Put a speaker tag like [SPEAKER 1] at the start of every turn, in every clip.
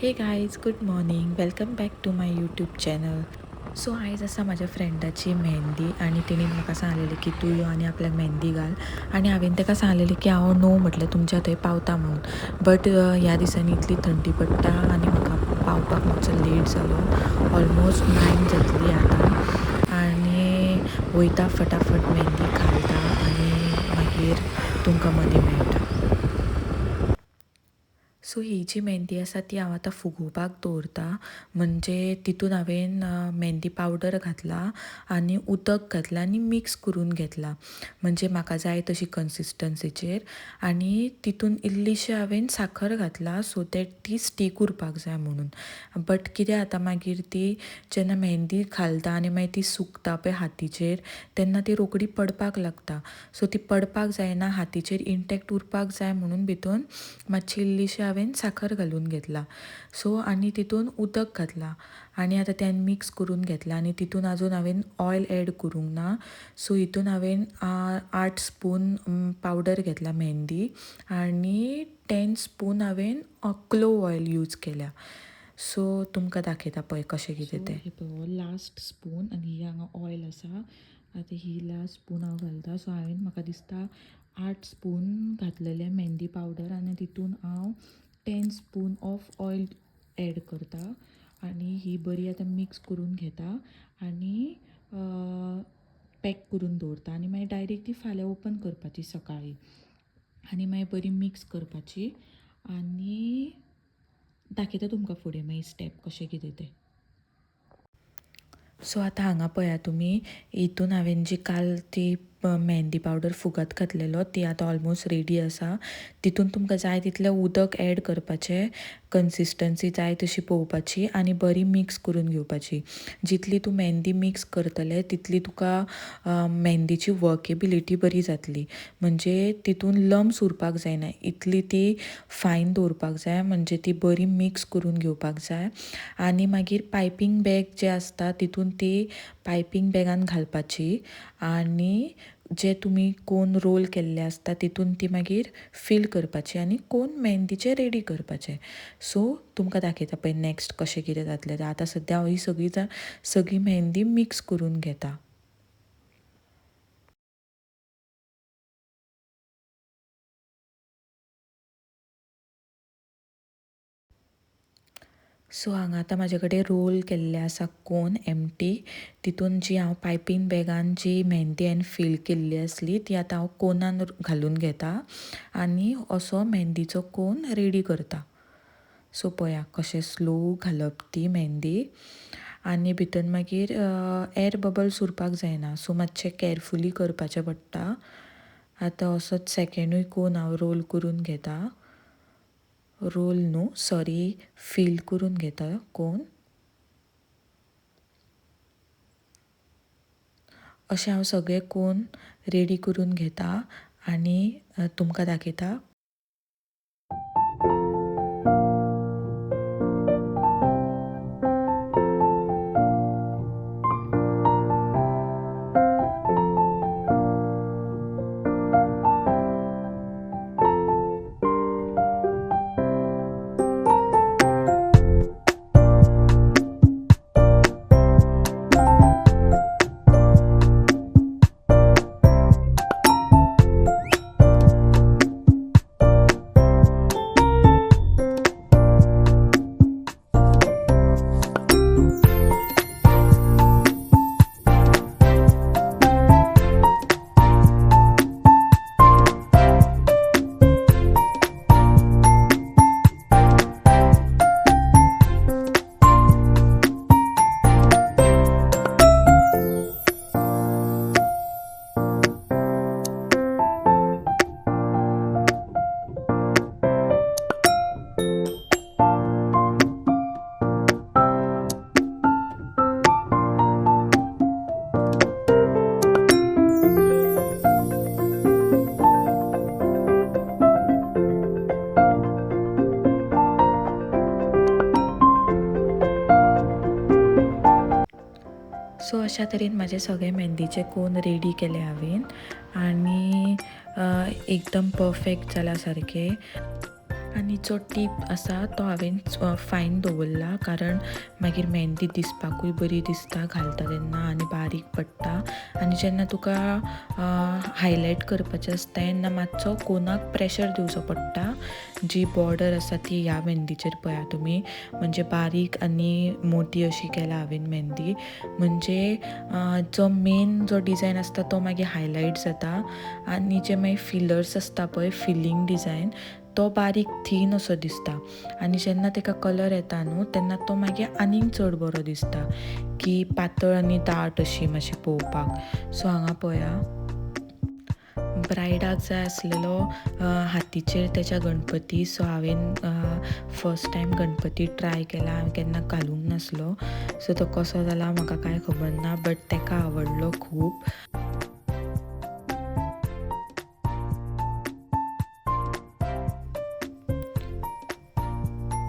[SPEAKER 1] Hey guys, good morning. Welcome back to my YouTube channel. So आयज आसा म्हाज्या फ्रेंडाची मेहंदी आनी तेणीन म्हाका सांगलेली की तूं यो आनी आपल्याक मेहंदी घाल. आनी हांवें ताका सांगलेली की हांव नो म्हटलें तुमच्या थंय पावता म्हणून. बट ह्या दिसांनी इतली थंडी पडटा आनी म्हाका पावपाक मातसो लेट जालो. ऑलमोस्ट 9 जातली आतां. आनी वयता फटाफट मेहंदी घालता आनी मागीर तुमकां मदीं मेळटा. सो ही जी मेहंदी आसा ती हांव आतां फुगोवपाक दवरता. म्हणजे तितून हांवें मेहंदी पावडर घातला आनी उदक घातलां आनी मिक्स करून घेतला. म्हणजे म्हाका जाय तशी कन्सिस्टन्सीचेर. आनी तितून इल्लीशी हांवें साखर घातला सो दॅट ती स्टीक उरपाक जाय म्हणून. बट कितें जाता मागीर ती जेन्ना मेहंदी घालता आनी मागीर ती सुकता पळय हातीचेर तेन्ना ती रोखडी पडपाक लागता. सो ती पडपाक जायना, हातीचेर इंटॅक्ट उरपाक जाय म्हणून भितर मातशी इल्लीशी हांवें साखर घालून घेतला. सो आनी तितून उदक घातला आनी आतां तें मिक्स करून घेतला. आनी तितून आजून हांवें ऑयल एड करूंक ना. सो हितून हांवें 8 स्पून पावडर घेतला मेहंदी आनी 10 स्पून हांवें क्लोव ऑयल यूज केल्या. सो तुमकां दाखयता पळय कशें कितें तें. हो लास्ट स्पून आनी ही हांगा ऑयल आसा. आतां ही लास्ट स्पून हांव घालता. सो हांवें म्हाका दिसता 8 स्पून घातलेले मेहंदी पावडर आनी तितून हांव 10 स्पून ऑफ ऑयल एड करता. आनी ही बरी आतां मिक्स करून घेता आनी पॅक करून दवरता. आनी मागीर डायरेक्ट ती फाल्यां ओपन करपाची सकाळीं आनी मागीर बरी मिक्स करपाची. आनी दाखयता तुमकां फुडें मागीर स्टेप कशें कितें तें. सो आतां हांगा पळया तुमी, हितून हांवें जी काल ती मेहंदी पावडर फुगत घातलेलो ती आतां ऑलमोस्ट रेडी आसा. तितून तुमकां जाय तितलें उदक एड करपाचें, कन्सिस्टन्सी जाय तशी पळोवपाची आनी बरी मिक्स करून घेवपाची. जितली तूं मेहंदी मिक्स करतलें तितली तुका मेहंदीची वर्केबिलिटी बरी जातली. म्हणजे तितून लम्स उरपाक जायना, इतली ती फायन दवरपाक जाय. म्हणजे ती बरी मिक्स करून घेवपाक जाय. आनी मागीर पायपींग बॅग जे आसता तितून ती पायपींग बॅगान घालपाची आनी जे तुमी कोन रोल केल्ले आसता तितून ती मागीर फील करपाची आनी कोन मेहंदीचे रेडी करपाचे. सो तुमकां दाखयता पळय नेक्स्ट कशें कितें जातलें तें. आतां सद्या हांव ही सगळी मेहंदी मिक्स करून घेता. सो हांगा आतां म्हाजे कडेन रोल केल्ले आसा कोन एमटी. तितून जी हांव पायपींग बॅगान जी मेहंदी हांवें फील केल्ली आसली ती आतां हांव कोनान घालून घेता आनी असो मेहंदीचो कोन रेडी करता. सो पळया कशें स्लो घालप ती मेहंदी. आनी भितर मागीर एर बबल्स उरपाक जायना. सो मातशें कॅरफुली करपाचें पडटा. आतां असोच सेकेंडूय कोन हांव रोल करून घेता. रोल न्हू सॉरी, फील करून घेता कोन. अशें हांव सगळे कोन रेडी करून घेता आनी तुमकां दाखयता. सो अशा तरेन म्हाजे सगळे मेहंदीचे कोन रेडी केले हांवें आनी एकदम परफेक्ट जाला सारके. आनी जो टीप आसा तो हांवें फायन दवरला, कारण मागीर मेहंदी दिसपाकूय बरी दिसता घालता तेन्ना आनी बारीक पडटा. आनी जेन्ना तुका हायलायट करपाचें आसता तेन्ना मातसो कोनाक प्रेशर दिवचो पडटा. जी बॉर्डर आसा ती ह्या मेहंदीचेर पळया तुमी, म्हणजे बारीक आनी मोठी अशी केला हांवें मेहंदी, म्हणजे जो मेन जो डिझायन आसता तो मागीर हायलायट जाता. आनी जे मागीर फिलर्स आसता पळय, फिलिंग डिझायन, तो बारीक थीन असो दिसता. आनी जेन्ना ताका कलर येता न्हू तेन्ना तो मागीर आनीक चड बरो दिसता, की पातळ आनी दाट अशी मातशी पळोवपाक. सो हांगा पळया, ब्रायडाक जाय आसलेलो हातीचेर तेच्या गणपती. सो हांवें फर्स्ट टायम गणपती ट्राय केला, हांवें केन्ना घालूंक नासलो. सो तो कसो जाला म्हाका कांय खबर ना, बट ताका आवडलो खूब.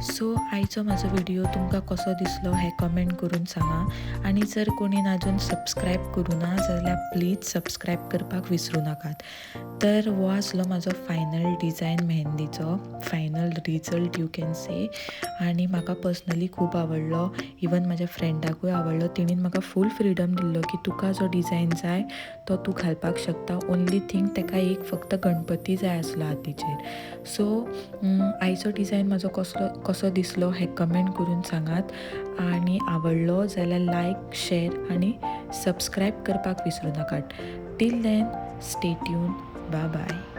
[SPEAKER 1] सो आयचो म्हाजो व्हिडिओ तुमकां कसो दिसलो हें कमेंट करून सांगा. आनी जर कोणीन आजून सबस्क्रायब करुना जाल्यार प्लीज सबस्क्रायब करपाक विसरूं नाकात. तर हो आसलो म्हाजो फायनल डिझायन मेहंदीचो, final result you can say. आनी म्हाका पर्सनली खूब आवडलो, इवन म्हाज्या फ्रेंडाकूय आवडलो. तिणेन म्हाका फूल फ्रिडम दिल्लो की तुका जो डिझायन जाय तो तूं घालपाक शकता. ओन्ली थींग ताका एक फक्त गणपती जाय आसलो हातीचेर. सो आयचो डिझायन म्हाजो कसो दिसलो हें कमेंट करून सांगात. आनी आवडलो जाल्यार लायक, शेअर आनी सबस्क्रायब करपाक विसरूं नाकात. Till then stay tuned. Bye bye.